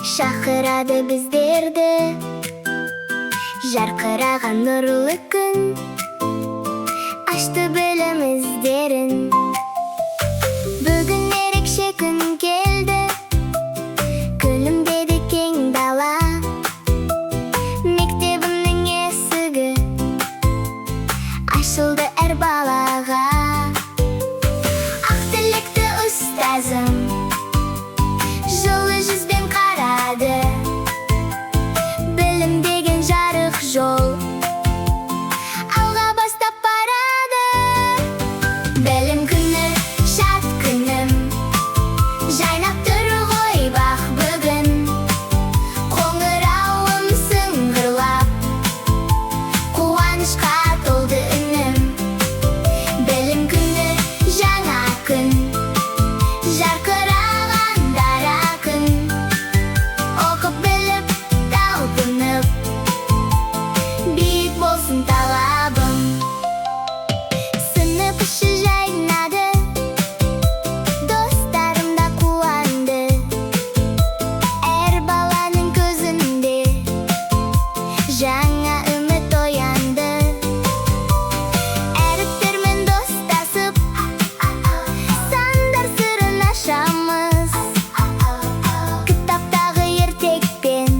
шақырады біздерді, жарқыраған нұрлы күн ашты білім іздерін. Бүгін ерекше күн келді, күлімдеді кең дала. Мектебімнің есігі ашылды әр балаға. Ақ тілекті ұстазым жылы жүзбен қарады. Білім деген жарық жол алға бастап барады. Білім күні шат күнім, жайнап тұр ғой бақ бүгін. Қоңырауым сыңғырлап, қуанышқа толды үнім. Білім күні жаңа күн, жарқыраған дара күн. Оқып біліп талпынып, биік болсын талабым. Сынып іші жайнады, достарым да қуанды. Әр баланың көзінде жаңа үміт оянды. Әріптермен достасып, сандар сырын ашамыз. Кітаптағы ертекпен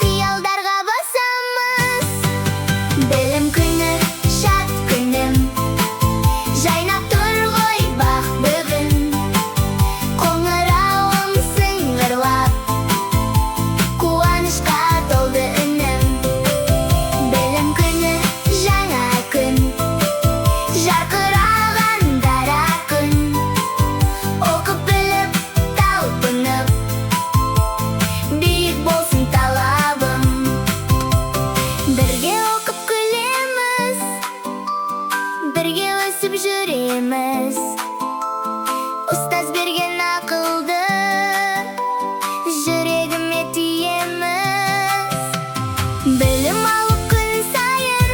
қиялдарға басамыз. Білім күні шат күнім, жайнап тұр ғой бақ бүгін. Қоңырауым сыңғырлап, қуанышқа толды үнім. Білім күні жаңа күн, жарқыраған дара күн. Оқып біліп талпынып, биік болсын талабым. Бірге оқып күлеміз, бірге өсіп жүреміз. Ұстаз берген ақылды жүрегіме түйеміз. Білім алып күн сайын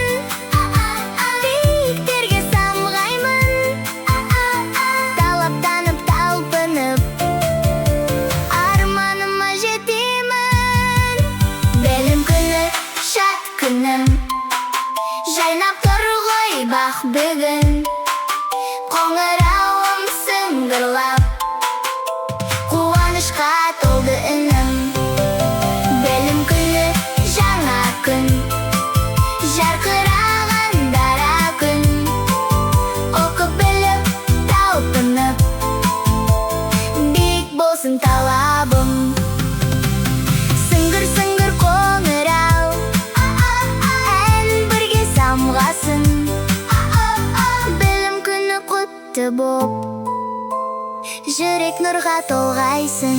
биіктерге самғаймын. Талаптанып талпынып, арманыма жетемін. Білім күні шат күнім, жайнап тұр ғой бақ бүгін. Қоңырауым сыңғырлап, қуанышқа толды үнім. Білім күні жаңа күн, жарқыраған дара күн. Оқып біліп талпынып, биік болсын талабым. Сыңғыр-сыңғыр қоңырау, ән бірге самғасын. Білім күні құтты боп, жүрек нұрға толғайсын.